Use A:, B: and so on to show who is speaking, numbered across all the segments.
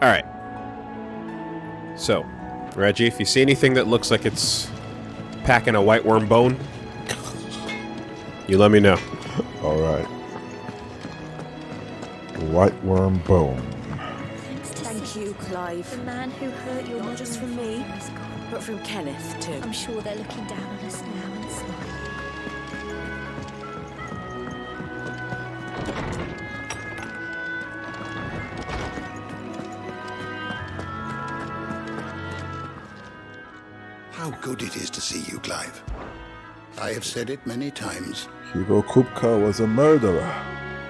A: All right. So, Reggie, if you see anything that looks like it's packing a white worm bone, you let me know.
B: All right. White worm bone.
C: Thank you, Clive.
D: The man who hurt your
C: Not just from me, but from Kenneth, too.
D: I'm sure they're looking down on us now and smiling.
E: How good it is to see you, Clive. I have said it many times.
B: Hugo Kupka was a murderer,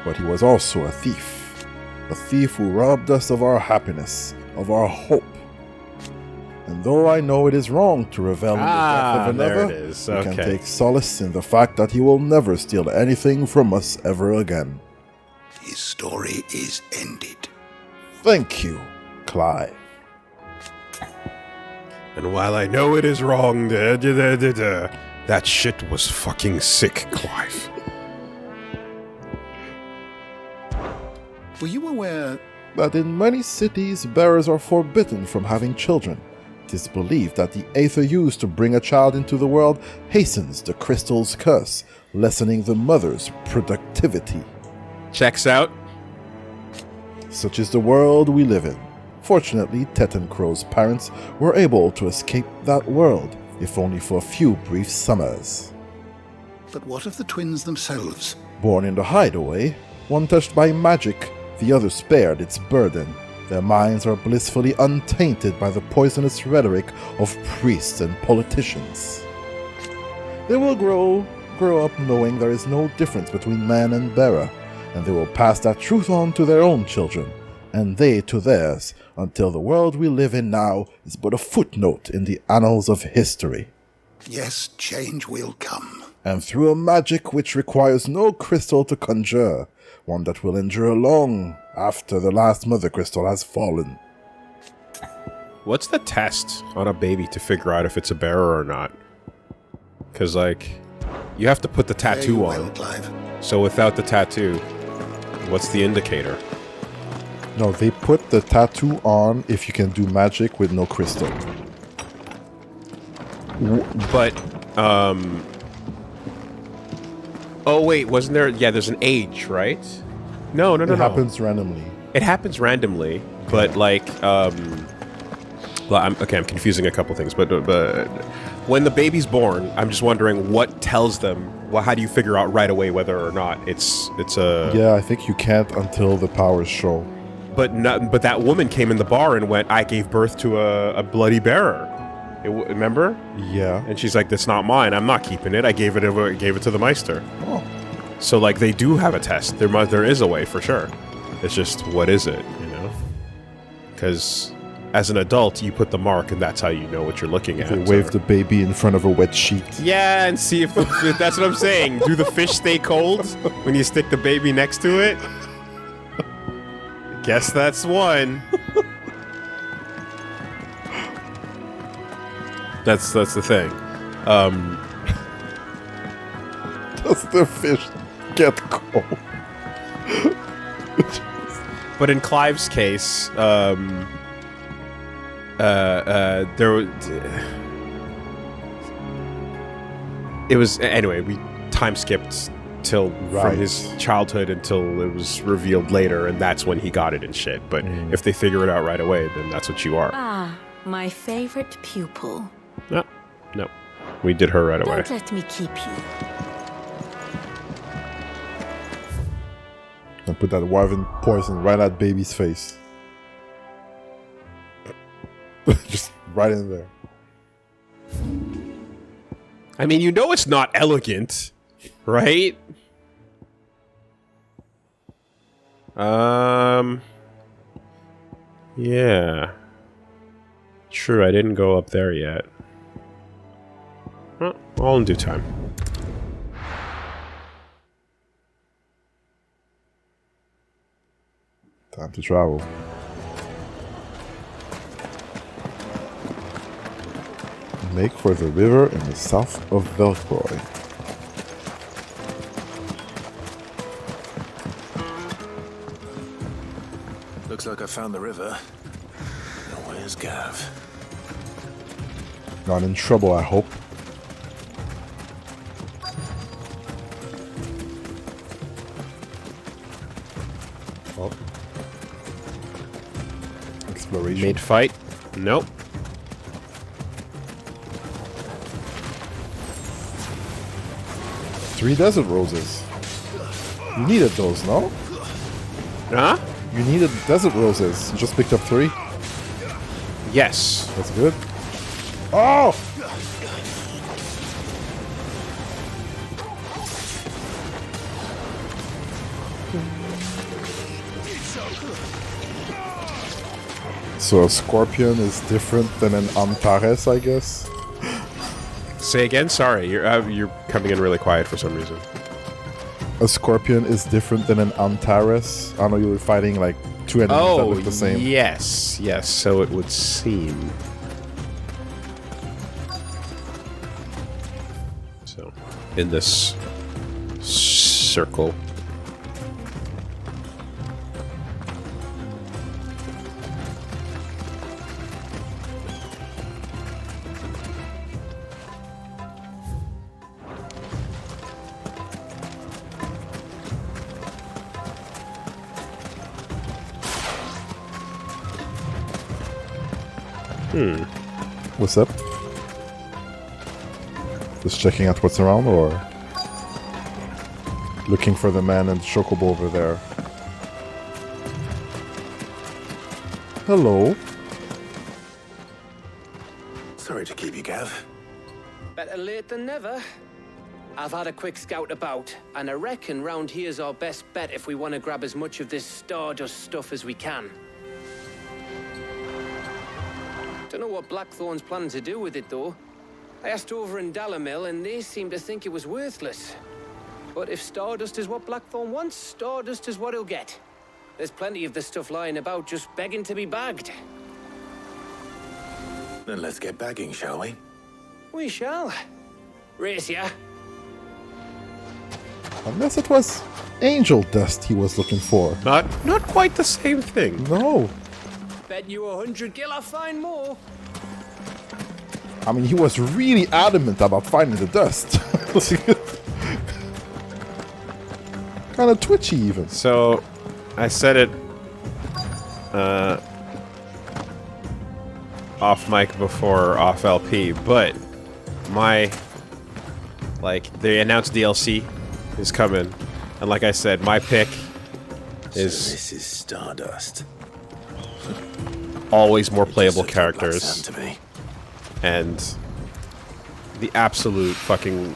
B: but he was also a thief. A thief who robbed us of our happiness, of our hope. And though I know it is wrong to revel in the death of another,
A: there it is.
B: we
A: Okay.
B: can take solace in the fact that he will never steal anything from us ever again.
E: His story is ended.
B: Thank you, Clive.
A: And while I know it is wrong, that shit was fucking sick, Clive.
E: Were you aware?
B: That in many cities, bearers are forbidden from having children. It is believed that the aether used to bring a child into the world hastens the crystal's curse, lessening the mother's productivity.
A: Checks out.
B: Such is the world we live in. Fortunately, Tetencrow's parents were able to escape that world, if only for a few brief summers.
E: But what of the twins themselves?
B: Born in the hideaway, one touched by magic, the other spared its burden. Their minds are blissfully untainted by the poisonous rhetoric of priests and politicians. They will grow up knowing there is no difference between man and bearer, and they will pass that truth on to their own children, and they to theirs, until the world we live in now is but a footnote in the annals of history.
E: Yes, change will come.
B: And through a magic which requires no crystal to conjure, one that will endure long after the last mother crystal has fallen.
A: What's the test on a baby to figure out if it's a bearer or not? Because, like, you have to put the tattoo
E: Very well,
A: on.
E: Clive.
A: So without the tattoo, what's the indicator?
B: No, they put the tattoo on if you can do magic with no crystal.
A: But, oh wait, wasn't there? Yeah, there's an age, right? No.
B: It happens randomly.
A: It happens randomly, but like, well, I'm confusing a couple things, but when the baby's born, I'm just wondering what tells them. Well, how do you figure out right away whether or not it's a?
B: Yeah, I think you can't until the powers show.
A: But that woman came in the bar and went, "I gave birth to a bloody bearer." Remember?
B: Yeah.
A: And she's like, "That's not mine. I'm not keeping it. I gave it to the Meister."
B: Oh.
A: So like they do have a test. There is a way for sure. It's just what is it, you know? Because as an adult, you put the mark, and that's how you know what you're looking at.
B: They wave the baby in front of a wet sheet.
A: Yeah, and see if that's what I'm saying. Do the fish stay cold when you stick the baby next to it? Guess that's one. That's the thing.
B: Does the fish get cold?
A: But in Clive's case, there it was anyway. We time skipped till from his childhood until it was revealed later, and that's when he got it and shit. But if they figure it out right away, then that's what you are.
C: Ah, my favorite pupil.
A: No, we did her right away.
C: Don't let me keep you.
B: And put that wyvern poison right at baby's face. Just right in there.
A: I mean, you know it's not elegant, right? Yeah. True, I didn't go up there yet. Well, all in due time.
B: Time to travel. Make for the river in the south of Velcroy.
F: Looks like I found the river. Now where's Gav?
B: Not in trouble, I hope. Oh. Exploration.
A: Mid fight. Nope.
B: Three desert roses. You needed those, no?
A: Huh?
B: You needed desert roses. You just picked up 3.
A: Yes.
B: That's good. Oh! So a scorpion is different than an Antares, I guess?
A: Say again. Sorry, you're coming in really quiet for some reason.
B: A scorpion is different than an Antares? I know you were fighting like 2 enemies that
A: Oh,
B: look the same.
A: yes, yes. So it would seem. So, in this circle.
B: What's up? Just checking out what's around, or looking for the man and chocobo over there? Hello.
F: Sorry to keep you, Gav.
G: Better late than never. I've had a quick scout about, and I reckon round here's our best bet if we want to grab as much of this Stardust stuff as we can. Don't know what Blackthorn's planning to do with it, though. I asked over in Dalamil, and they seem to think it was worthless. But if Stardust is what Blackthorn wants, Stardust is what he'll get. There's plenty of this stuff lying about, just begging to be bagged.
F: Then let's get bagging, shall we?
G: We shall. Race ya.
B: Unless it was angel dust he was looking for.
A: Not quite the same thing.
B: No.
G: Bet you 100 gil I'll find more.
B: I mean, he was really adamant about finding the dust. Kind of twitchy, even.
A: So, I said it off mic before, off LP, but they announced DLC is coming, and like I said, my pick is
F: So this is Stardust.
A: always more playable
F: Just looks like Black
A: characters,
F: Sand to me.
A: and the absolute fucking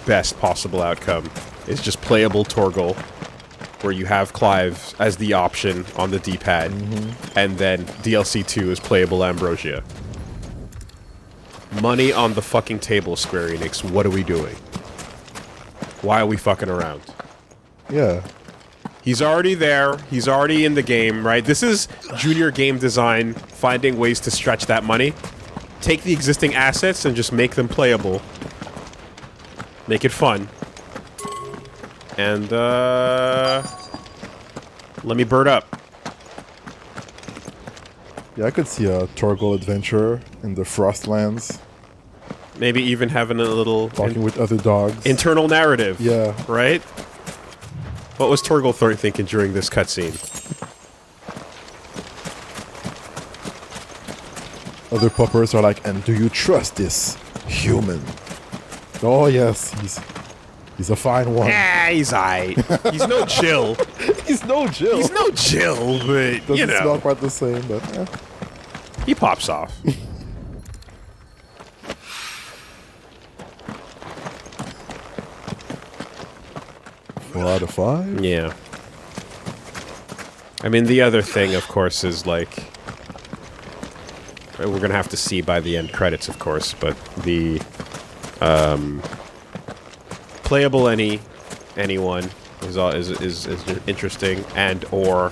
A: best possible outcome is just playable Torgal, where you have Clive as the option on the D-pad, and then DLC 2 is playable Ambrosia. Money on the fucking table, Square Enix. What are we doing? Why are we fucking around?
B: Yeah.
A: He's already there. He's already in the game, right? This is junior game design, finding ways to stretch that money. Take the existing assets and just make them playable. Make it fun. And, let me bird up.
B: Yeah, I could see a Torgal adventure in the Frostlands,
A: Maybe even having a little
B: talking with other dogs.
A: internal narrative.
B: Yeah.
A: Right? What was Torgal thinking during this cutscene?
B: Other puppers are like, and do you trust this human? Oh yes, he's a fine one.
A: Ah, he's aight. He's no chill.
B: He's no Jill.
A: He's no chill, but,
B: Doesn't
A: you know,
B: smell quite the same, but
A: he pops off.
B: 4 out of 5.
A: Yeah. I mean, the other thing, of course, is, like... We're gonna have to see by the end credits, of course, but the... playable anyone is interesting, and or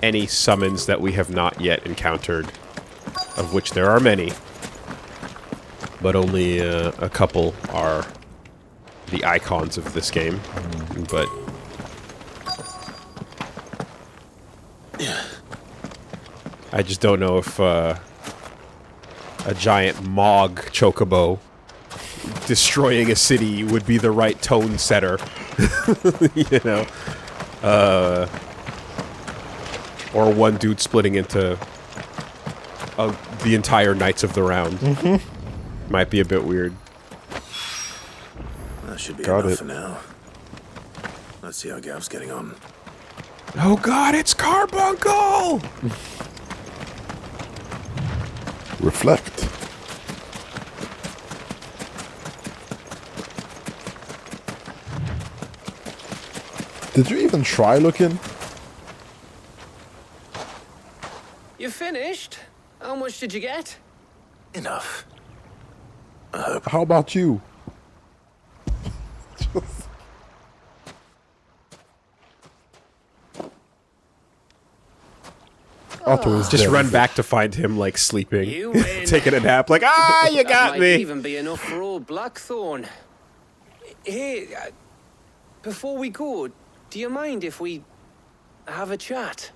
A: any summons that we have not yet encountered, of which there are many. but only a couple are the icons of this game. But I just don't know if a giant Mog chocobo destroying a city would be the right tone setter. You know? Or one dude splitting into the entire Knights of the Round. Might be a bit weird.
F: That should be
B: Got
F: enough
B: it.
F: for now. Let's see how Gav's getting on.
A: Oh god, it's Carbuncle!
B: Reflect. Did you even try looking?
G: You finished? How much did you get?
F: Enough.
B: How about you? Otto is
A: Just
B: dead.
A: run back to find him, like, sleeping.
G: You win.
A: Taking a nap, like, you
G: That
A: got
G: might
A: me!
G: even be enough for old Blackthorn. Hey, before we go, do you mind if we have a chat?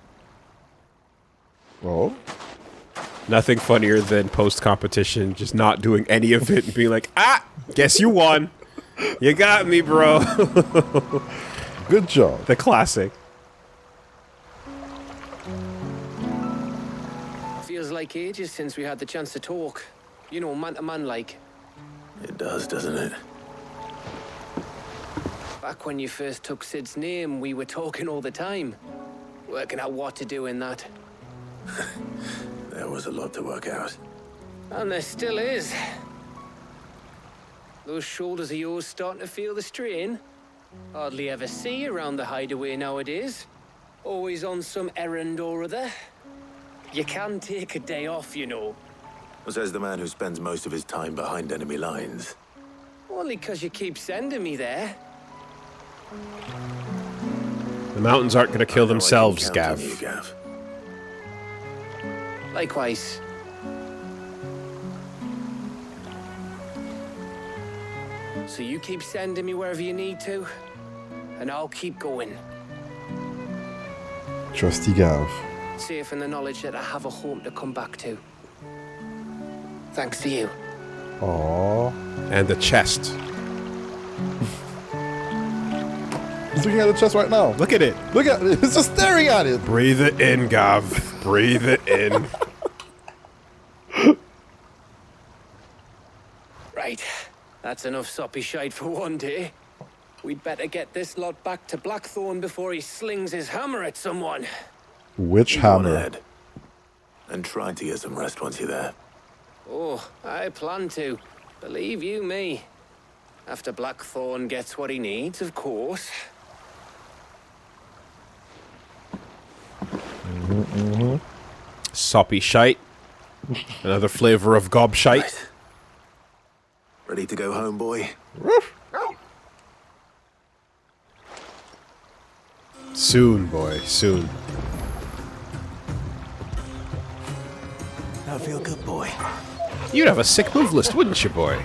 B: Oh,
A: Nothing funnier than post-competition, just not doing any of it and being like, guess you won. You got me, bro.
B: good job.
A: The classic.
G: Feels like ages since we had the chance to talk. You know, man to man like.
F: It does, doesn't it?
G: Back when you first took Sid's name, we were talking all the time. Working out what to do in that.
F: There was a lot to work out.
G: And there still is. Those shoulders of yours starting to feel the strain. Hardly ever see you around the hideaway nowadays. Always on some errand or other. You can take a day off, you know.
F: Says the man who spends most of his time behind enemy lines.
G: Only 'cause you keep sending me there.
A: The mountains aren't going to kill
F: I know I can
A: themselves,
F: count on
A: Gav.
F: you, Gav.
G: Likewise. So you keep sending me wherever you need to, and I'll keep going.
B: Trusty Gav.
G: Safe in the knowledge that I have a home to come back to. Thanks to you.
B: Aww.
A: And the chest.
B: He's looking at the chest right now.
A: Look at it.
B: Look at it. He's just staring at it.
A: Breathe it in, Gav. Breathe it in.
G: Right. That's enough soppy shite for one day. We'd better get this lot back to Blackthorn before he slings his hammer at someone.
B: Which
F: You go on
B: hammer?
F: ahead. And try to get some rest once you're there.
G: Oh, I plan to. Believe you me. After Blackthorn gets what he needs, of course.
A: Soppy shite. Another flavor of gobshite.
F: Right. Ready to go home, boy?
A: Soon, boy, soon.
F: I feel good, boy.
A: You'd have a sick move list, wouldn't you, boy?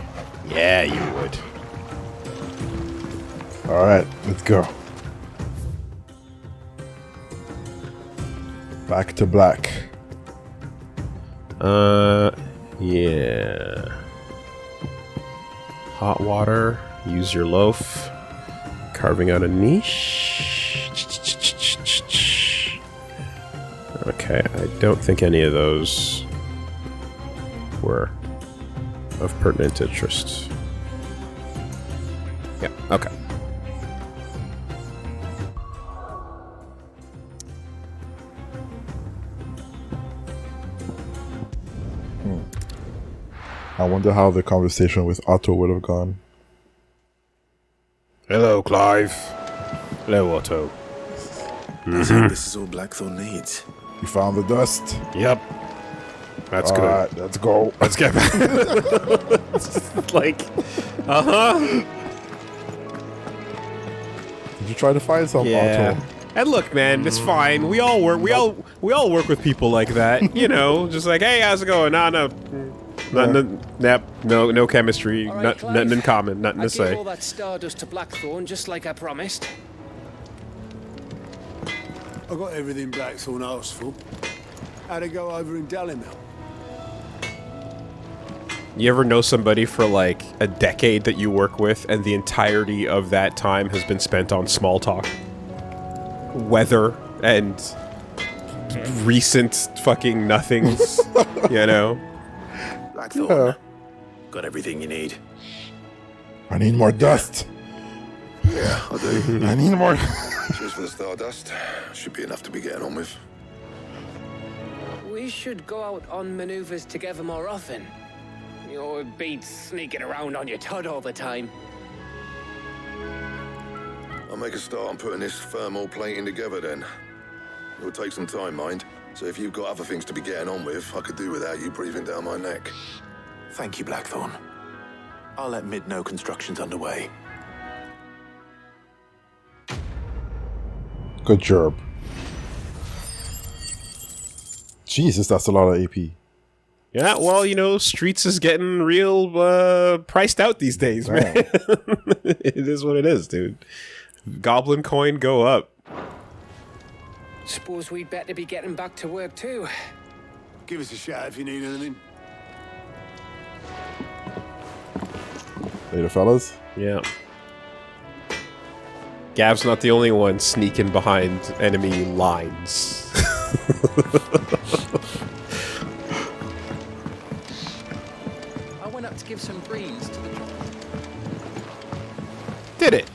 A: Yeah, you would.
B: Alright, let's go. Back to black.
A: Yeah. Hot water. Use your loaf. Carving out a niche. Okay, I don't think any of those were of pertinent interest. Yeah, okay.
B: I wonder how the conversation with Otto would have gone.
A: Hello, Clive. Hello, Otto.
F: I think this is all Blackthorn needs.
B: You found the dust?
A: Yep. That's good.
B: Alright, let's go.
A: Let's get back. Like,
B: Did you try to find some,
A: yeah.
B: Otto?
A: And look, man, it's fine. We all work. We all work with people like that. You know, just like, hey, how's it going? No. No chemistry,
G: All right,
A: nothing in
G: Clive.
A: common, nothing
G: I
A: to
G: gave
A: say.
G: all that stardust to Blackthorn, just like I promised.
H: I got everything Blackthorn asked for. How'd it go over in Dalimel?
A: You ever know somebody for like a decade that you work with, and the entirety of that time has been spent on small talk, weather, and recent fucking nothings? You know.
F: Blackthorn. Got everything you need.
B: I need more dust.
I: Yeah, I do.
B: I need more.
I: Cheers for the stardust. Should be enough to be getting on with.
G: We should go out on maneuvers together more often. You'll be sneaking around on your Todd all the time.
I: I'll make a start on putting this thermal plating together then. It'll take some time, mind. So if you've got other things to be getting on with, I could do without you breathing down my neck.
F: Thank you, Blackthorn. I'll let Mid know construction's underway.
B: Good job. Jesus, that's a lot of AP.
A: Yeah, well, you know, Streets is getting real priced out these days, man. It is what it is, dude. Goblin coin go up.
G: Suppose we'd better be getting back to work too.
H: Give us a shout if you need anything.
B: Later, fellas.
A: Yeah. Gav's not the only one sneaking behind enemy lines.
J: I went up to give some greens to the...
A: Did it?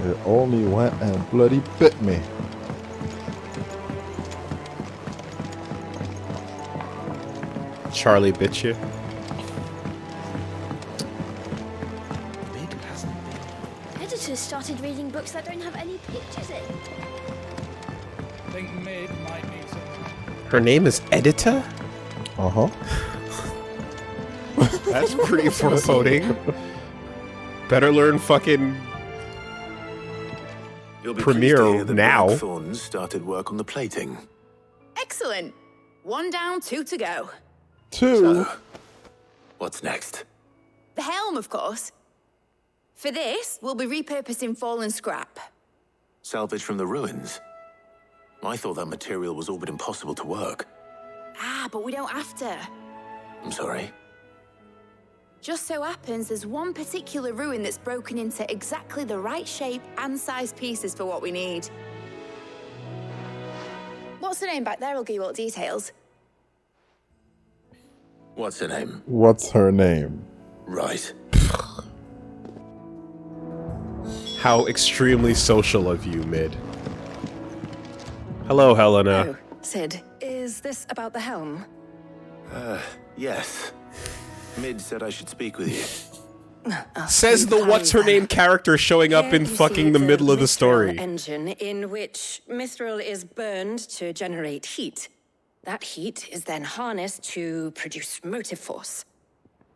B: It only went and bloody bit me.
A: Charlie bit you.
J: Mid hasn't been.
D: Editors started reading books that don't have any pictures in.
J: I think Mid might need some...
A: Her name is Edita?
B: Uh-huh.
A: That's pretty foreboding. Better learn fucking
F: You'll be
A: Premiere
F: pleased to hear that
A: now.
F: Blackthorn's started work on the plating.
C: Excellent. 1 down, 2 to go.
B: 2.
F: So, what's next?
C: The helm, of course. For this, we'll be repurposing fallen scrap.
F: Salvage from the ruins? I thought that material was all but impossible to work.
C: Ah, but we don't have to.
F: I'm sorry.
C: Just so happens there's one particular ruin that's broken into exactly the right shape and size pieces for what we need. What's the name back there? I'll give you all the details.
F: What's her name?
B: What's her name?
F: Right.
A: How extremely social of you, Mid. Hello, Helena.
K: Oh, Sid, is this about the helm?
F: Yes. Mid said I should speak with you.
A: Says the what's-her-name character showing up in fucking the middle of the story.
K: Engine in which mithril is burned to generate heat. That heat is then harnessed to produce motive force.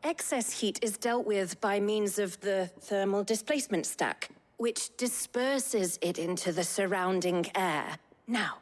K: Excess heat is dealt with by means of the thermal displacement stack, which disperses it into the surrounding air. Now,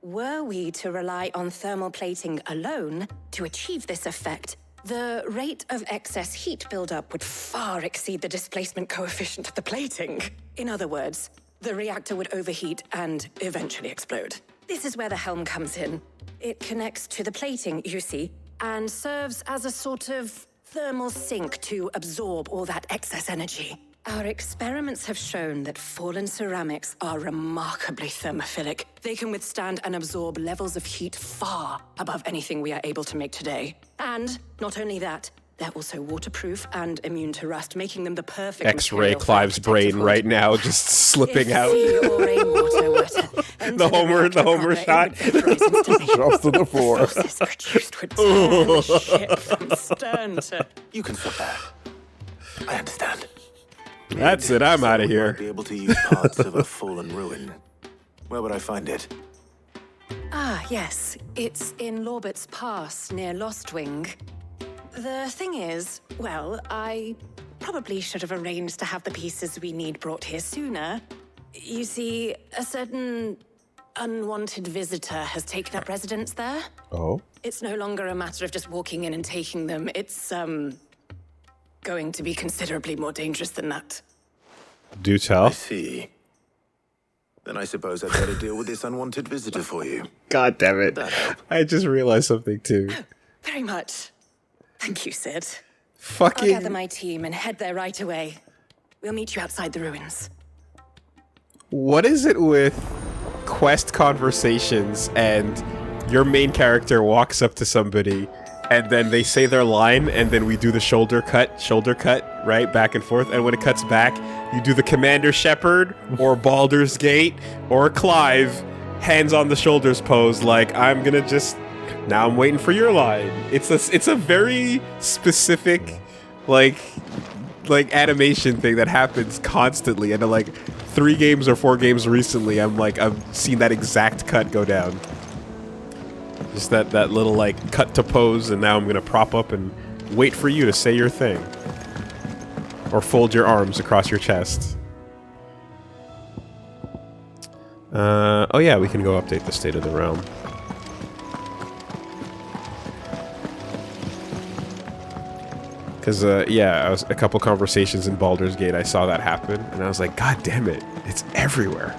K: were we to rely on thermal plating alone to achieve this effect, the rate of excess heat buildup would far exceed the displacement coefficient of the plating. In other words, the reactor would overheat and eventually explode. This is where the helm comes in. It connects to the plating, you see, and serves as a sort of thermal sink to absorb all that excess energy. Our experiments have shown that fallen ceramics are remarkably thermophilic. They can withstand and absorb levels of heat far above anything we are able to make today. And not only that, they're also waterproof and immune to rust, making them the perfect
A: X-ray
K: material for
A: Clive's
K: protective
A: brain
K: hold.
A: right now, just slipping
K: If
A: out.
K: sea or rainwater were to enter
A: The Homer
K: reactor proper,
A: shot.
K: it would vaporize instantly.
B: Drops to the floor.
K: The forces produced would tear the ship from stern to...
F: You can stop there. I understand.
A: That's it, I'm out of
F: Someone
A: here.
F: might be able to use parts of a fallen ruin. Where would I find it?
K: Ah, yes. It's in Lorbert's Pass, near Lostwing. The thing is, well, I probably should have arranged to have the pieces we need brought here sooner. You see, a certain unwanted visitor has taken up residence there.
B: Oh?
K: It's no longer a matter of just walking in and taking them. It's, going to be considerably more dangerous than that.
A: Do tell.
F: I see. Then I suppose I'd better deal with this unwanted visitor for you.
A: God damn it. I just realized something too.
K: Very much. Thank you, Sid.
A: Fucking...
K: I'll gather my team and head there right away. We'll meet you outside the ruins.
A: What is it with quest conversations and your main character walks up to somebody and then they say their line and then we do the shoulder cut, right? Back and forth. And when it cuts back, you do the Commander Shepard or Baldur's Gate or Clive hands on the shoulders pose like, I'm gonna just... Now I'm waiting for your line. It's a very specific, like animation thing that happens constantly. And like 3 games or 4 games recently, I've seen that exact cut go down. Just that little like cut to pose, and now I'm gonna prop up and wait for you to say your thing. Or fold your arms across your chest. Oh yeah, we can go update the state of the realm. Because, yeah, I was a couple conversations in Baldur's Gate, I saw that happen, and I was like, God damn it, it's everywhere.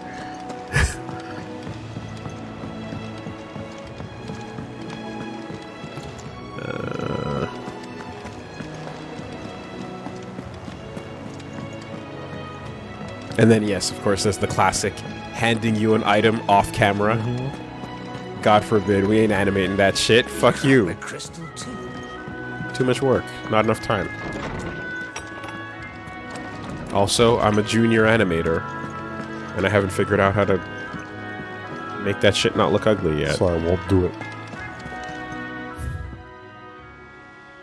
A: And then, yes, of course, there's the classic handing you an item off camera. God forbid, we ain't animating that shit. Fuck you. Too much work. Not enough time. Also, I'm a junior animator. And I haven't figured out how to make that shit not look ugly yet.
B: So I won't do it.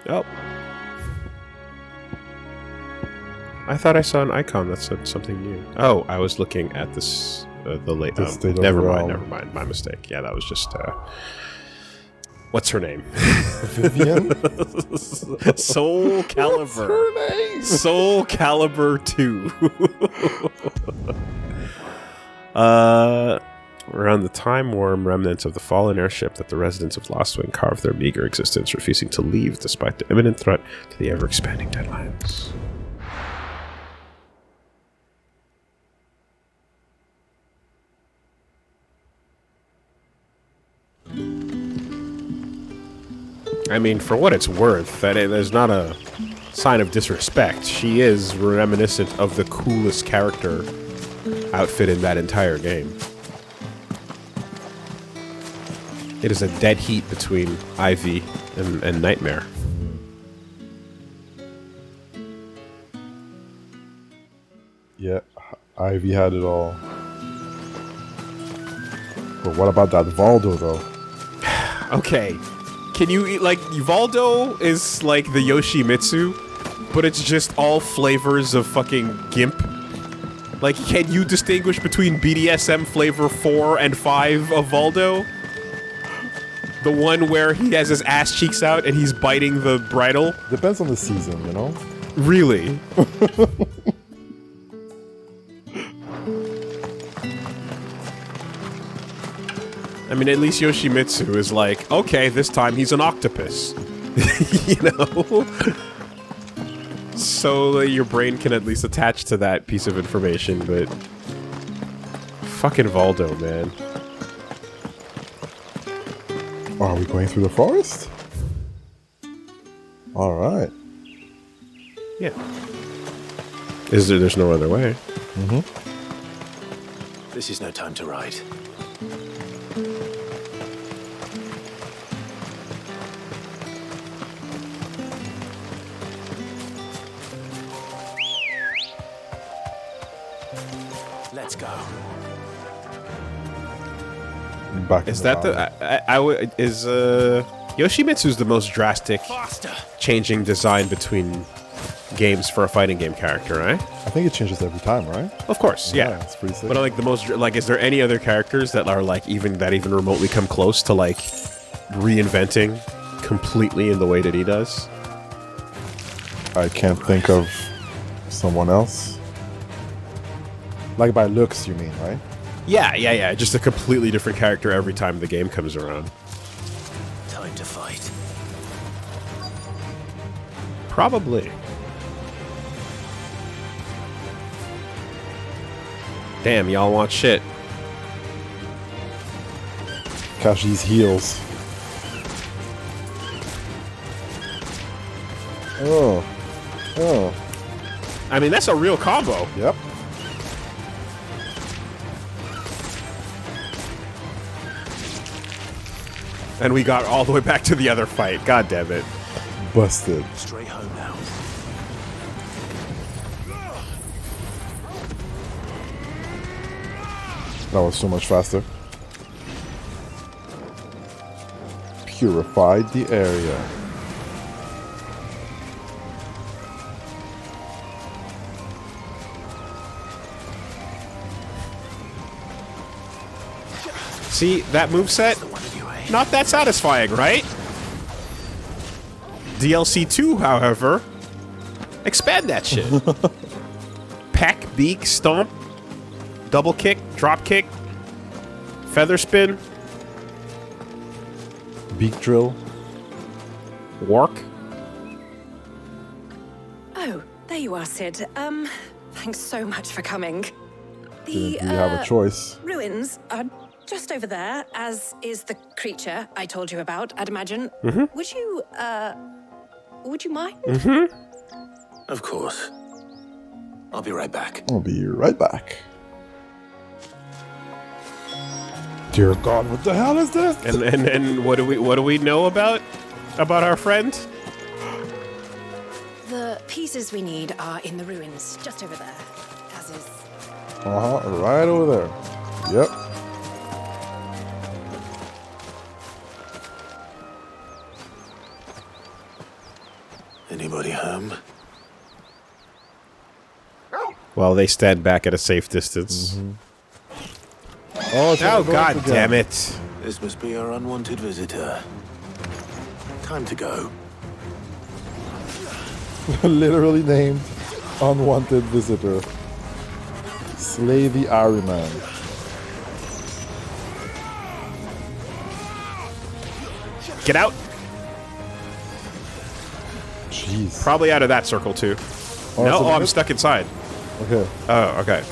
A: Oh. I thought I saw an icon that said something new. Oh, I was looking at this... the late... never mind. My mistake. Yeah, that was just... what's her name?
B: Vivian?
A: Soul Calibur.
B: What's her name?
A: Soul Calibur 2. Around the time worm remnants of the fallen airship that the residents of Lostwing carved their meager existence, refusing to leave despite the imminent threat to the ever-expanding deadlines. I mean, for what it's worth, there's not a sign of disrespect. She is reminiscent of the coolest character outfit in that entire game. It is a dead heat between Ivy and Nightmare.
B: Yeah, Ivy had it all. But what about that Valdo, though?
A: Okay. Can you, like, Valdo is like the Yoshimitsu, but it's just all flavors of fucking GIMP. Like, can you distinguish between BDSM flavor 4 and 5 of Valdo? The one where he has his ass cheeks out and he's biting the bridle?
B: Depends on the season, you know?
A: Really? I mean, at least Yoshimitsu is like, okay, this time he's an octopus. You know? So your brain can at least attach to that piece of information, but... Fucking Valdo, man.
B: Are we going through the forest? Alright.
A: Yeah. There's no other way.
F: This is no time to ride. Let's go.
B: Back
A: Is that Yoshimitsu's the most drastic changing design between games for a fighting game character, right?
B: I think it changes every time, right?
A: Of course, yeah.
B: It's pretty sick.
A: But like the most, like, is there any other characters that are like even remotely come close to like reinventing completely in the way that he does?
B: I can't think of someone else. Like by looks, you mean, right?
A: Yeah. Just a completely different character every time the game comes around.
F: Time to fight.
A: Probably. Damn, y'all want shit.
B: Catch these heels. Oh.
A: I mean, that's a real combo.
B: Yep.
A: And we got all the way back to the other fight. God damn it.
B: Busted.
F: Straight home now.
B: That was so much faster. Purified the area.
A: See, that moveset? Not that satisfying, right? DLC 2, however, expand that shit. Pack, beak, stomp, double kick, drop kick, feather spin,
B: beak drill,
A: wark.
K: Oh, there you are, Sid. Thanks so much for coming.
B: Didn't we have a choice?
K: Ruins are just over there, as is the creature I told you about, I'd imagine.
A: Mm-hmm.
K: Would you mind?
A: Mm-hmm.
F: Of course. I'll be right back.
B: I'll be right back. Dear God, what the hell is this?
A: And what do we know about our friend?
K: The pieces we need are in the ruins, just over there, as is.
B: Right over there. Yep.
F: Anybody home?
A: Well, they stand back at a safe distance.
B: Mm-hmm. Oh
A: God damn it.
F: This must be our unwanted visitor. Time to go.
B: Literally named Unwanted Visitor. Slay the Ahriman.
A: Get out.
B: Jeez.
A: Probably out of that circle, too.
B: Oh,
A: no,
B: so
A: I'm stuck inside.
B: Okay.
A: Oh, okay.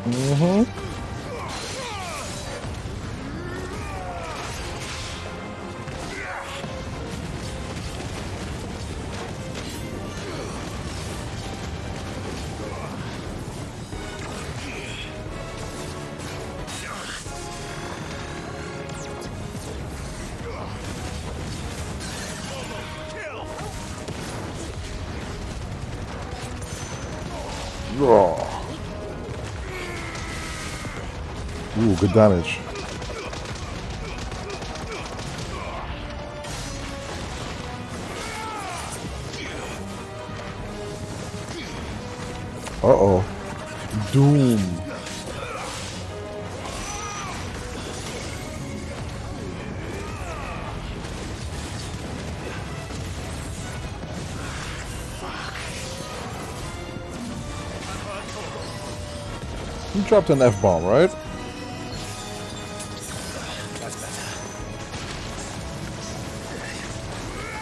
B: Mm-hmm. Ooh, good damage. Uh-oh. Doom. You dropped an F-bomb, right?
F: That's better.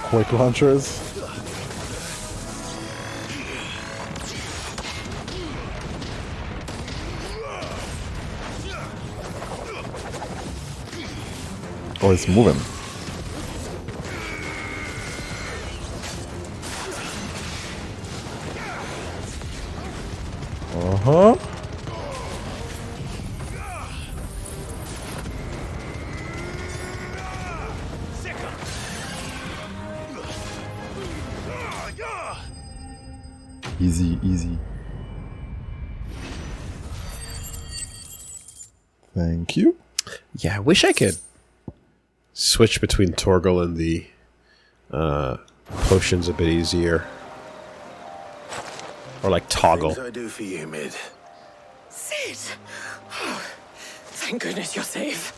B: Quick launchers. Oh, it's moving. Uh-huh. Easy, easy. Thank you.
A: Yeah, I wish I could switch between Torgal and the potions a bit easier. Or like toggle.
F: Things I do for you, Mid.
K: Sid! Oh, thank goodness you're safe.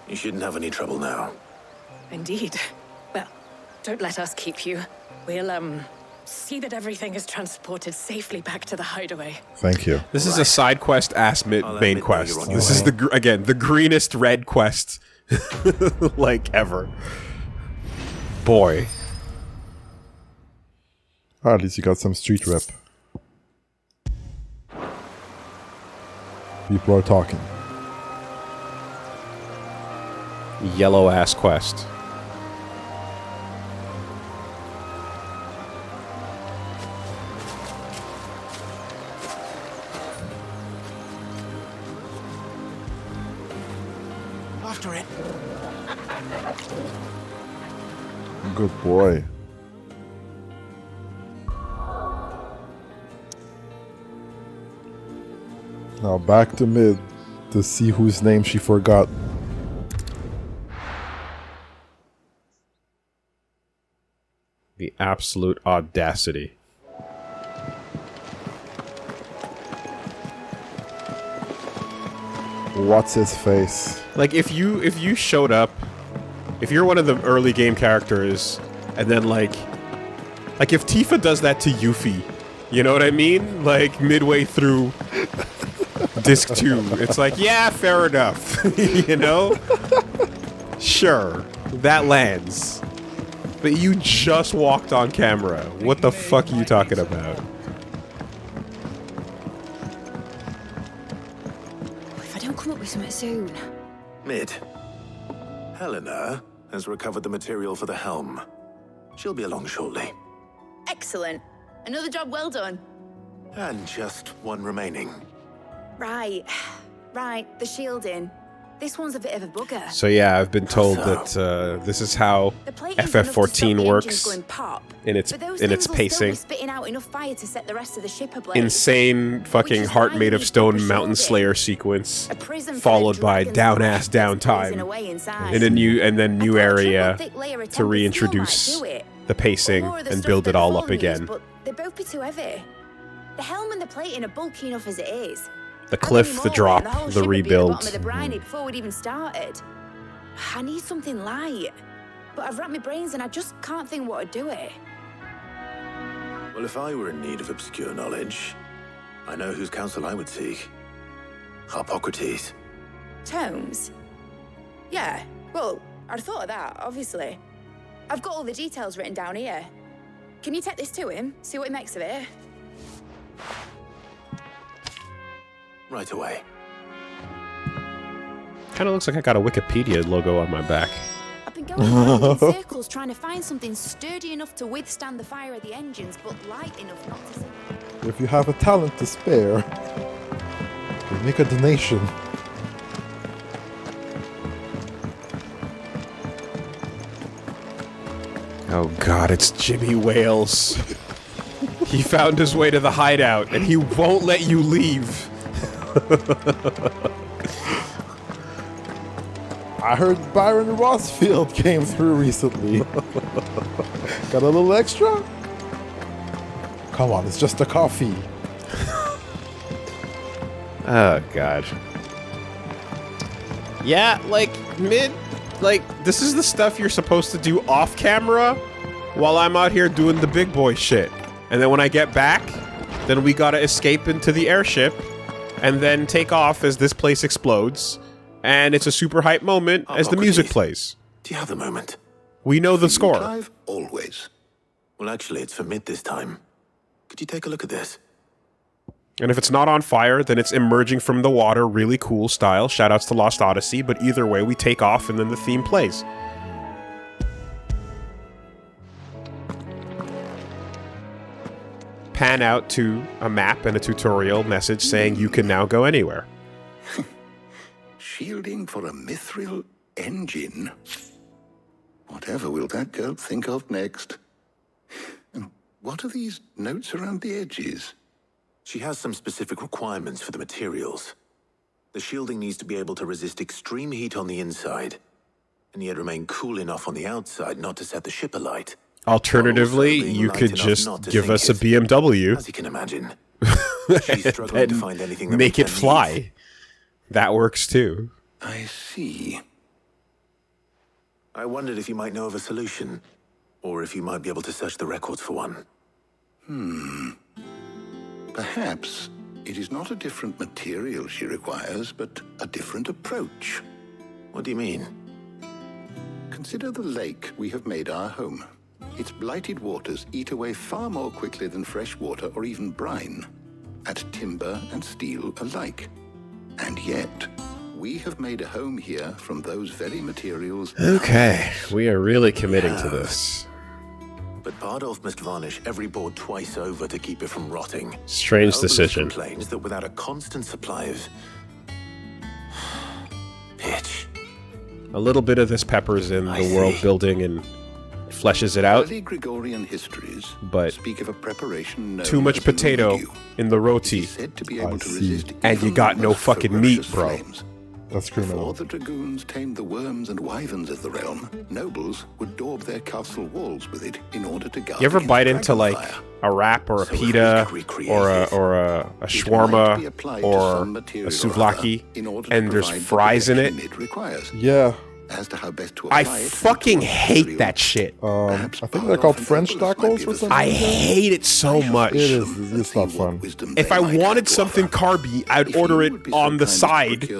F: You shouldn't have any trouble now.
K: Indeed. Well, don't let us keep you. We'll, see that everything is transported safely back to the hideaway.
B: Thank you.
A: This is a side quest ass main quest. This is again the greenest red quest like ever. Boy.
B: At least you got some street rep. People are talking.
A: Yellow ass quest.
F: After it.
B: Good boy. Now back to mid to see whose name she forgot.
A: The absolute audacity.
B: What's his face?
A: Like if you showed up, if you're one of the early game characters, and then like if Tifa does that to Yuffie, you know what I mean? Like midway through disc 2, it's like, yeah, fair enough. You know? Sure, that lands. But you just walked on camera. What the fuck are you talking about?
C: If I don't come up with something soon.
F: Mid. Helena has recovered the material for the helm. She'll be along shortly.
C: Excellent. Another job well done.
F: And just one remaining.
C: Right. Right, the shielding. This one's a bit of a bugger.
A: So yeah, I've been told that this is how FF14 works in its pacing.
C: Spitting out enough fire to set the rest of the ship ablaze.
A: Insane fucking heart made of stone mountain slayer sequence, followed by down ass down time, in a new area to reintroduce the pacing and build it all up again.
C: But they'd both be too heavy. The helm and the plating are bulky enough as it is.
A: The cliff, the drop, the rebuild.
C: The briny before we'd even started. I need something light, but I've racked my brains and I just can't think what to do it.
F: Well, if I were in need of obscure knowledge, I know whose counsel I would seek. Harpocrates.
C: Tomes? Yeah, well, I'd thought of that, obviously. I've got all the details written down here. Can you take this to him, see what he makes of it?
F: Right away.
A: Kind of looks like I got a Wikipedia logo on my back.
C: I've been going around in circles trying to find something sturdy enough to withstand the fire of the engines, but light enough not to sink.
B: If you have a talent to spare, make a donation.
A: Oh god, it's Jimmy Wales. He found his way to the hideout, and he won't let you leave.
B: I heard Byron Rossfield came through recently. Got a little extra? Come on, it's just a coffee.
A: Oh god. Yeah, like this is the stuff you're supposed to do off camera while I'm out here doing the big boy shit. And then when I get back, then we gotta escape into the airship and then take off as this place explodes. And it's a super hype moment as the music plays.
F: Do you have the moment?
A: We know the score.
E: Clive, always.
F: Well, actually, it's for mid this time. Could you take a look at this?
A: And if it's not on fire, then it's emerging from the water really cool style. Shoutouts to Lost Odyssey, but either way, we take off and then the theme plays. Pan out to a map and a tutorial message saying you can now go anywhere.
E: Shielding for a mithril engine. Whatever will that girl think of next? And what are these notes around the edges?
F: She has some specific requirements for the materials. The shielding needs to be able to resist extreme heat on the inside, and yet remain cool enough on the outside not to set the ship alight.
A: Alternatively, you could just give us a BMW.
F: As you can imagine. She's struggling to find anything that
A: make it fly. That works too.
E: I see.
F: I wondered if you might know of a solution, or if you might be able to search the records for one.
E: Perhaps it is not a different material she requires, but a different approach.
F: What do you mean?
E: Consider the lake we have made our home. Its blighted waters eat away far more quickly than fresh water or even brine, at timber and steel alike. And yet, we have made a home here from those very materials.
A: Okay, we are really committing to this.
F: But Bardolph must varnish every board twice over to keep it from rotting.
A: Strange
F: Obelisk
A: decision.
F: complains that without a constant supply of pitch,
A: A little bit of this peppers in the world building and fleshes it out,
E: Early Gregorian histories
A: but
E: speak of a preparation known
A: too much
E: as the
A: potato
E: mildew.
A: in the roti,
E: Said to be able to
B: see.
E: resist
A: and you
E: even
A: got
E: the
A: no
E: most
A: fucking meat,
E: ferocious
A: bro.
E: flames.
B: That's
E: Before
B: criminal.
E: the dragoons tamed the worms and wyverns of the realm, nobles would daub their castle walls with it in order to guard
A: You ever
E: against
A: bite into
E: dragon
A: like
E: fire.
A: a wrap or a
F: So if we
A: pita
F: could recreate
A: or
F: this,
A: a
E: It might be
A: shawarma
E: applied to
A: or
E: some
A: a
E: material or
A: souvlaki
E: other in order to
A: and there's
E: provide the
A: fries in it?
E: protection it requires.
B: Yeah.
E: As to how best to
A: I
E: apply it
A: fucking
E: to a
A: hate
E: material,
A: that shit.
E: perhaps
B: I think they're called
E: Bardolph and
B: French
E: Obelisk might
B: tacos
E: be
B: or
E: of
B: something.
A: I hate it so much.
B: It is. It's not fun.
A: If I wanted something carby, I'd order it on the side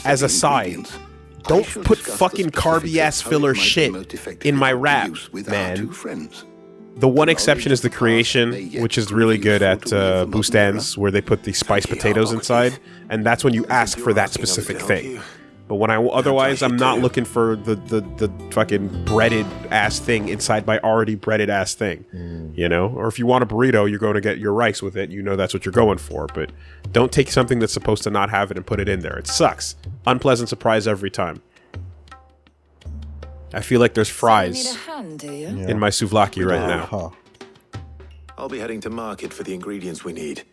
A: as a side. Don't put fucking carby ass filler shit in my wrap, man. The one exception is the creation, which is really good at Bustan's, where they put the spiced potatoes inside, and that's when you ask for that specific thing. But when otherwise, I'm not looking for the fucking breaded ass thing inside my already breaded ass thing, you know. Or if you want a burrito, you're going to get your rice with it. You know that's what you're going for. But don't take something that's supposed to not have it and put it in there. It sucks. Unpleasant surprise every time. I feel like there's fries in my souvlaki right now.
B: Huh.
F: I'll be heading to market for the ingredients we need.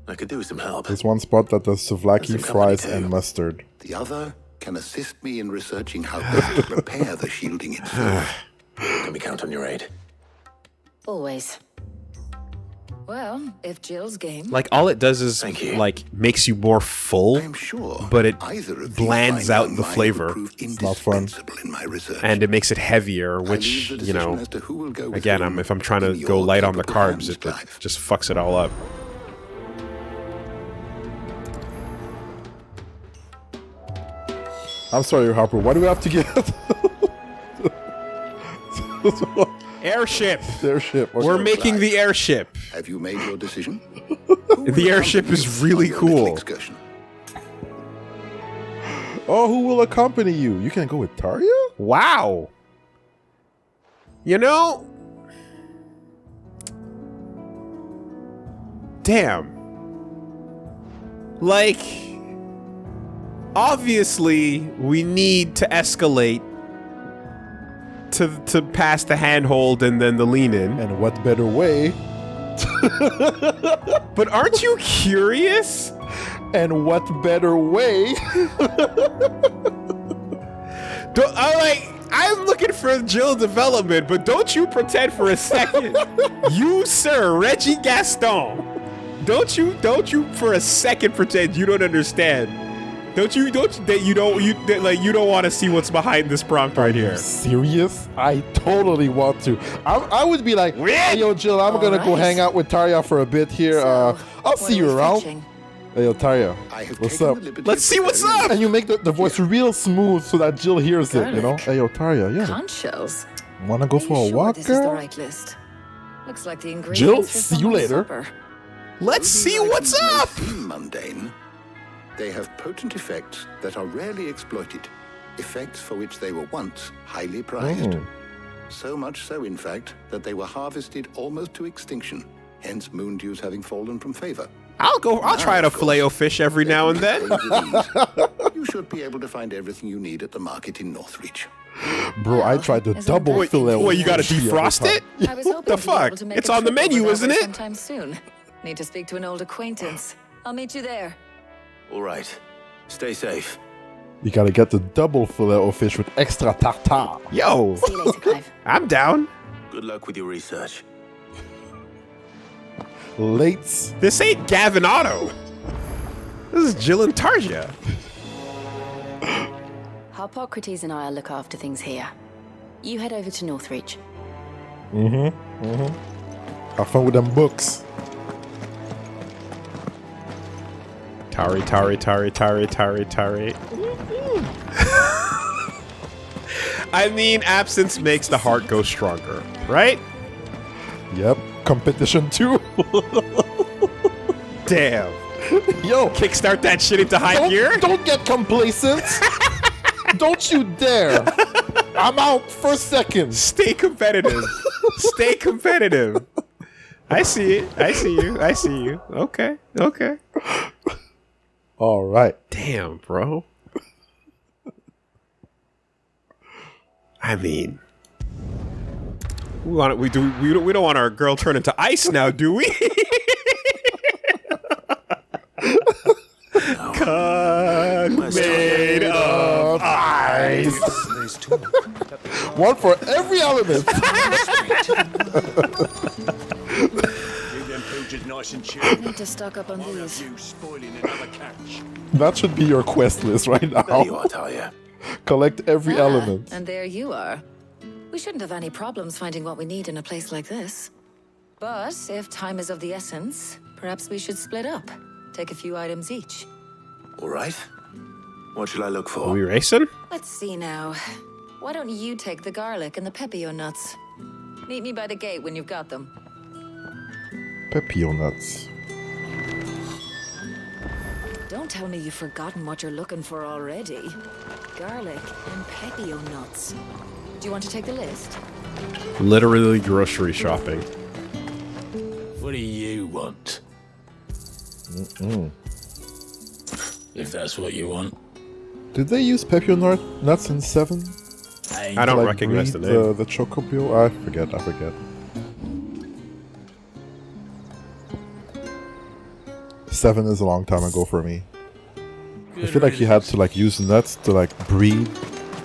F: I could do with some help.
B: There's one spot that does souvlaki,
F: Some company
B: fries,
F: too.
B: and mustard.
E: The other can assist me in researching how best to prepare the shielding itself.
F: Can we count on your aid?
C: Always. Well, if Jill's game.
A: Like all it does is
F: Thank you.
A: like makes you more full,
E: I'm sure
A: but it
E: either of these
A: blands
E: fine
A: out
E: young
A: the
E: minds
A: flavor.
E: would prove
B: not fun.
E: indispensable in my research.
A: and it makes it heavier,
E: I leave
A: which
E: the
A: you
E: decision
A: know.
E: as to who will go with
A: Again,
E: whom
A: if I'm trying to
E: in
A: go
E: your
A: light on the
E: capable
A: carbs,
E: hands,
A: it
E: Clive.
A: just fucks it all up.
B: I'm sorry, Harper. Why do we have to get
A: Airship.
B: their ship?
A: We're making the airship.
E: Have you made your decision?
A: The airship is really cool.
E: Excursion.
B: Oh, who will accompany you? You can go with Tarja?
A: Wow. You know, damn. Like, obviously, we need to escalate to pass the handhold and then the lean in.
B: And what better way?
A: But aren't you curious?
B: And what better way?
A: I'm looking for Jill development, but don't you pretend for a second, you sir Reggie Gaston, don't you for a second pretend you don't understand. You don't want to see what's behind this prompt right here.
B: Serious? I totally want to. I would be like, hey, yo, Jill, I'm gonna go hang out with Tarja for a bit here. I'll see you around. Hey, yo, Tarja, what's up?
A: Let's see what's up.
B: And you make the voice real smooth so that Jill hears it, you know? Hey, yo, Tarja, yeah.
C: Conch shells.
B: Wanna go for a walk,
C: This is the
B: girl?
C: right list. Looks like the ingredients
B: Jill,
C: for
B: see you
C: someone's
B: later.
C: supper.
A: Let's see what's
E: Items may
A: up.
E: seem mundane. They have potent effects that are rarely exploited. Effects for which they were once highly prized. So much so, in fact, that they were harvested almost to extinction. Hence, moon dews having fallen from favor.
A: I'll try to fillet fish every now and then.
E: You should be able to find everything you need at the market in Northreach.
B: Bro, I tried to double fillet.
A: Wait, you gotta
B: fish the
A: defrost
B: other
A: it?
B: time.
C: I was hoping
A: The
C: to be able
A: fuck?
C: to make
A: It's
C: a
A: on the
C: trip
A: menu,
C: over that
A: isn't
C: way
A: it?
C: Sometime soon. Need to speak to an old acquaintance. I'll meet you there.
F: All right. Stay safe.
B: You gotta get the double fillet of fish with extra tartare.
A: Yo,
C: See you later, Clive.
A: I'm down.
F: Good luck with your research.
B: Lates.
A: This ain't Gavin Otto. This is Jill and Tarja.
C: Hippocrates and I'll look after things here.
L: You head over to Northreach.
B: Have fun with them books.
A: Tari. I mean, absence makes the heart go stronger, right?
B: Yep. Competition 2.
A: Damn.
B: Yo,
A: Kickstart that shit into high gear?
B: Don't get complacent. Don't you dare. I'm out for seconds.
A: Stay competitive. Stay competitive. I see it. I see you. Okay.
B: All right.
A: Damn, bro. I mean, we don't want our girl turn into ice now, do we? Made of ice.
B: One for every element.
L: I need to stock up on these.
B: That should be your quest list right now.
F: There you are, Tarja.
B: Collect every element.
K: And there you are. We shouldn't have any problems finding what we need in a place like this. But if time is of the essence, perhaps we should split up. Take a few items each.
F: All right. What should I look for?
A: Are we racing?
K: Let's see now. Why don't you take the garlic and the pepio nuts? Meet me by the gate when you've got them.
B: Pepio nuts.
K: Don't tell me you've forgotten what you're looking for already. Garlic and pepio nuts. Do you want to take the list?
A: Literally grocery shopping.
M: What do you want? If that's what you want.
B: Did they use pepio nuts in 7?
A: I don't recognize the name.
B: The Chocobo? I forget. 7 is a long time ago for me. I feel like you had to like use nuts to like breed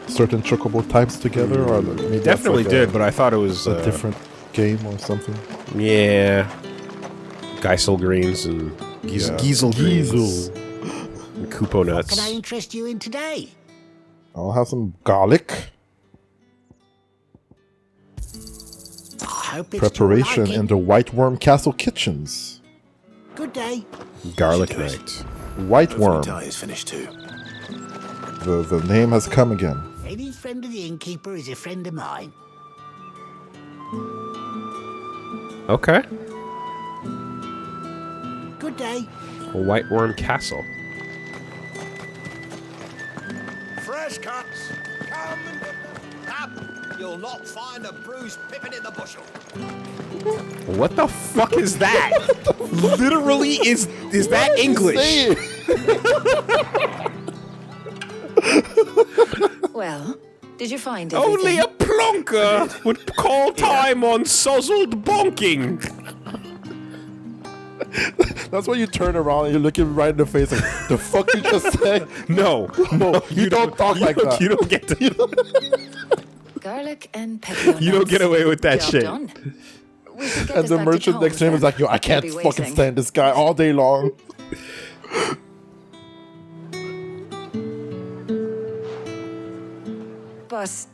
B: certain chocobo types together, or maybe
A: Definitely
B: like
A: did, but I thought it was
B: a different game or something.
A: Yeah, Geisel greens and Giesel greens, and Kupo nuts.
M: Can I interest you in today?
B: I'll have some garlic. Preparation in the White Worm Castle kitchens.
M: Good day.
A: Garlic night.
B: White Worm.
F: Is finished too.
B: The name has come again.
M: Any friend of the innkeeper is a friend of mine.
A: Okay.
M: Good day.
A: A White Worm Castle.
N: Fresh cuts. Come and get them. Up. You'll not find a bruised pippin in the bushel.
A: What the fuck is that? Literally, is that English?
K: Well, did you find it?
A: Only a plonker would call time on sozzled bonking.
B: That's when you turn around and you're looking right in the face like, the fuck you just said?
A: No,
B: you don't talk like that.
A: You don't get to.
K: Garlic and pepper.
A: You don't get away with that
K: Job
A: shit.
K: done. We should get
B: And
K: this
B: the
K: back to
B: merchant next to him
K: Tom's
B: is like, yo, I
K: then.
B: can't
K: We'll be
B: fucking
K: waiting.
B: stand this guy all day long.
K: But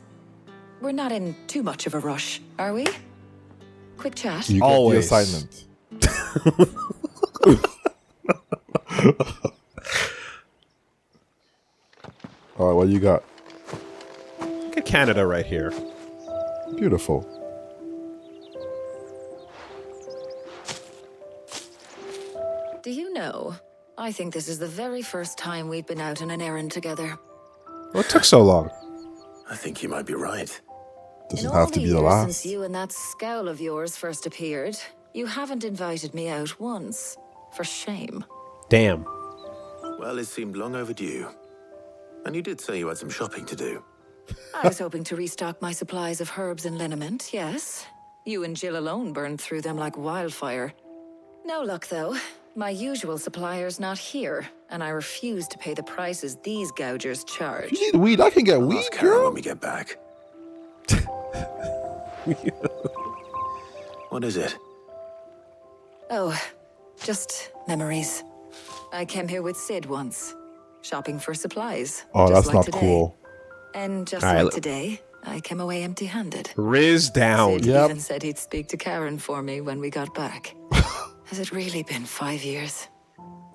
K: we're not in too much of a rush, are we? Quick chat.
B: You get
A: Always.
B: the assignment. All right, what you got?
A: Look at Canada right here.
B: Beautiful.
K: Do you know, I think this is the very first time we've been out on an errand together.
A: What took so long?
F: I think you might be right.
B: Doesn't
K: In
B: have
K: all
B: to
K: the
B: be the
K: years
B: last.
K: since you and that scowl of yours first appeared, you haven't invited me out once. For shame.
A: Damn.
F: Well, it seemed long overdue. And you did say you had some shopping to do.
K: I was hoping to restock my supplies of herbs and liniment, yes. You and Jill alone burned through them like wildfire. No luck, though. My usual supplier's not here, and I refuse to pay the prices these gougers charge.
B: You need weed. I can get weed,
F: Ask Karen
B: girl.
F: when we get back. What is it?
K: Oh, just memories. I came here with Sid once, shopping for supplies.
B: Oh,
K: just
B: that's
K: like
B: not
K: today.
B: cool.
K: And just
A: All right,
K: like
A: look.
K: today,
O: I came away empty-handed.
A: Riz down.
O: Sid even said he'd speak to Karen for me when we got back. Has it really been 5 years?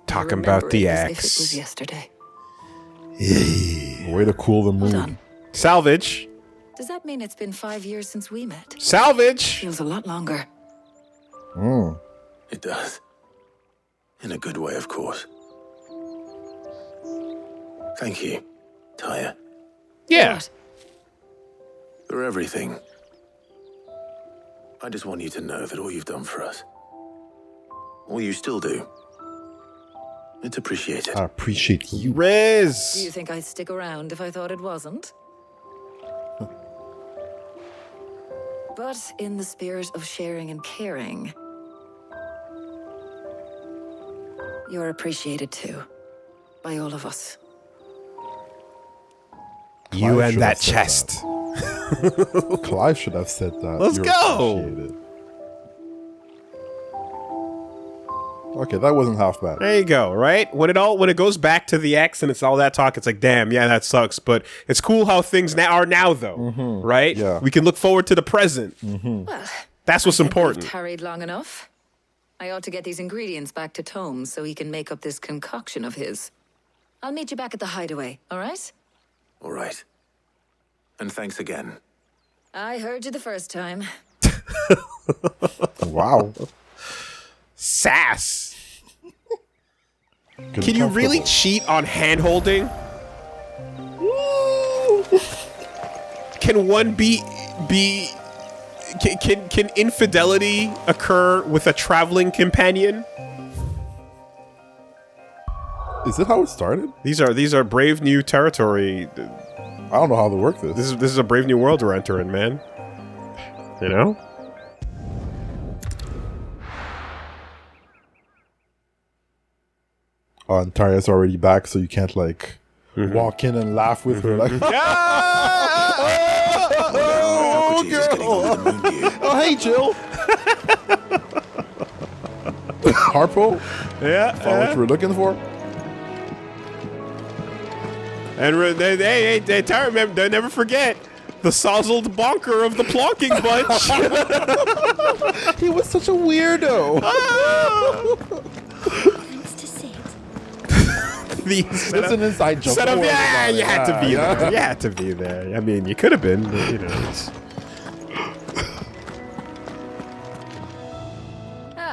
A: Talking about the
O: as if
A: axe.
O: it was yesterday.
B: Way to cool the mood.
O: on.
A: Salvage.
O: Does that mean it's been 5 years since we met?
A: Salvage.
O: Feels a lot longer.
F: It does. In a good way, of course. Thank you, Tarja.
A: Yeah.
O: What?
F: For everything. I just want you to know that all you've done for us, all you still do, it's appreciated.
B: I appreciate you.
O: Do
A: Riz.
O: you think I'd stick around if I thought it wasn't? But in the spirit of sharing and caring, you're appreciated too, by all of us.
A: You
B: Clive
A: and
B: should
A: that
B: have said
A: chest.
B: Clive should have said that.
A: Let's
B: You're
A: go.
B: appreciated. Okay, that wasn't half bad.
A: There you go, right? When it goes back to the X and it's all that talk, it's like, damn, yeah, that sucks. But it's cool how things are now, though, right?
B: Yeah.
A: We can look forward to the present.
O: Well,
A: That's what's important.
O: we've tarried long enough. I ought to get these ingredients back to Tome so he can make up this concoction of his. I'll meet you back at the hideaway, all right?
F: All right. And thanks again.
O: I heard you the first time.
B: Wow.
A: Sass. Can you really cheat on hand holding? Can one can infidelity occur with a traveling companion?
B: Is it how it started?
A: These are brave new territory.
B: I don't know how to work this.
A: This is a brave new world we're entering, man. You know?
B: Oh, and Tarja's already back, so you can't like walk in and laugh with her like
F: Oh, girl.
B: oh hey Jill. Harpo?
A: Yeah.
B: Found what you were looking for?
A: And they remember, they never forget the sozzled bonker of the plonking bunch.
B: He was such a weirdo.
A: It's
B: an inside joke.
A: Set up,
B: Don't worry
A: yeah,
B: about
A: you
B: it.
A: had to be
B: Yeah.
A: there. You had to be there. I mean, you could have been, but, you know.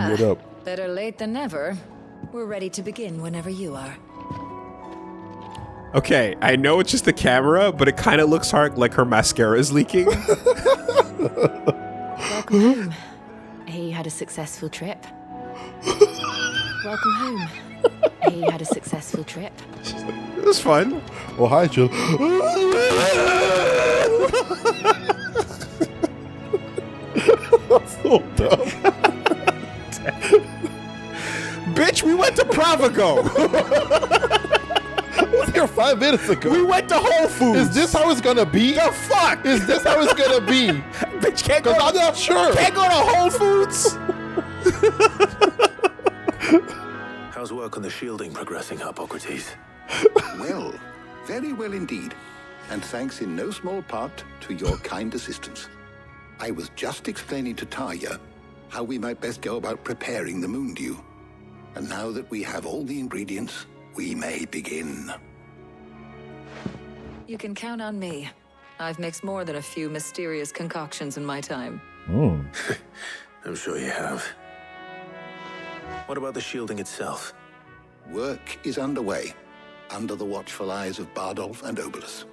B: What up?
O: Better late than never. We're ready to begin whenever you are.
A: Okay, I know it's just the camera, but it kind of looks like her mascara is leaking.
L: Welcome home. He had a successful trip. Welcome home. He had a successful trip.
A: It was fun.
B: Oh, hi, Jill. That's so dumb.
A: Bitch, we went to Provigo.
B: I was here 5 minutes ago.
A: We went to Whole Foods.
B: Is this how it's gonna be?
A: The fuck?
B: Is this how it's gonna be?
A: Bitch, can't go.
B: I'm not sure.
A: Can't go to Whole Foods.
F: How's work on the shielding progressing, Hippocrates?
E: Well, very well indeed. And thanks in no small part to your kind assistance. I was just explaining to Tarja how we might best go about preparing the moon dew. And now that we have all the ingredients, we may begin.
O: You can count on me. I've mixed more than a few mysterious concoctions in my time.
F: I'm sure you have. What about the shielding itself?
E: Work is underway, under the watchful eyes of Bardolph and Obolus.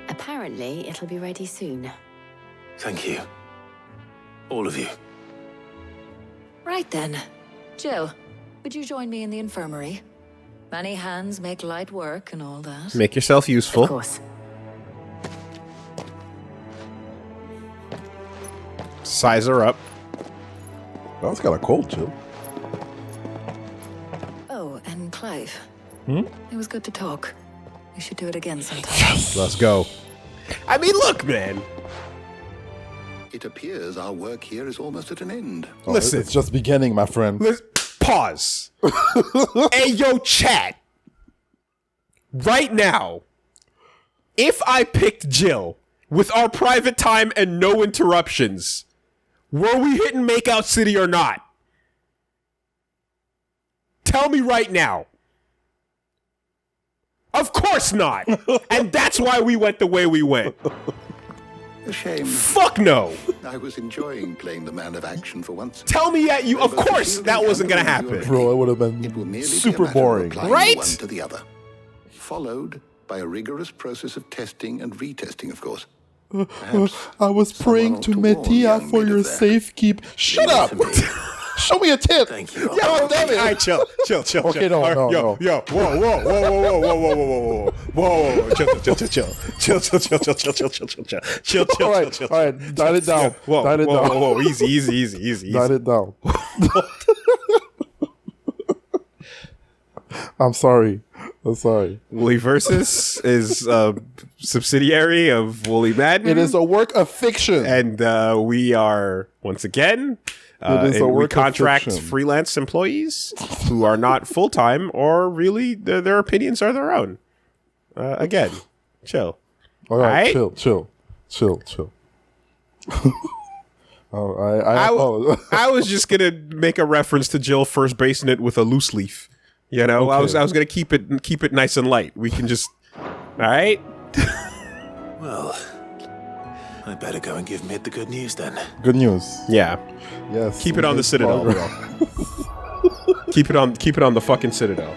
L: Apparently, it'll be ready soon.
F: Thank you. All of you.
O: Right then. Jill, would you join me in the infirmary? Many hands make light work and all that.
A: Make yourself useful.
L: Of course.
A: Size her up.
B: That's got a cold, Jill.
O: Oh, and Clive.
B: Hmm?
O: It was good to talk. We should do it again sometime.
A: Yes. Let's go. I mean, look, man.
E: It appears our work here is almost at an end.
B: Oh,
A: Listen.
B: it's just beginning, my friend.
A: Pause. Hey, yo, chat. Right now, if I picked Jill with our private time and no interruptions, were we hitting Makeout City or not? Tell me right now. Of course not. And that's why we went the way we went.
E: A shame.
A: Fuck no.
E: I was enjoying playing the man of action for once.
A: Tell me that you. Of course, that wasn't gonna happen.
B: Bro, it would have been super boring.
A: Right?
E: One to the other, followed by a rigorous process of testing and retesting, of course.
B: I was praying to Medea for your safekeep. Shut up! Show me a tip.
F: Thank you.
B: Yo, damn it.
A: All right, chill.
B: Okay, no.
A: Yo, whoa, chill.
B: All right, dial it down.
A: Whoa, easy.
B: Dial it down. I'm sorry.
A: WoolieVersus is a subsidiary of Woolly Madden.
B: It is a work of fiction.
A: And we are, once again, we contract freelance employees who are not full-time or really their opinions are their own. Again, chill.
B: All right,
A: right?
B: chill.
A: I was just going to make a reference to Jill first basing it with a loose leaf. You know,
B: Okay.
A: I was going to keep it nice and light. We can just, all right?
F: Well, I better go and give Mid the good news then.
B: Good news.
A: Yeah.
B: Yes.
A: Keep it on the Citadel, bro. Keep it on the fucking Citadel.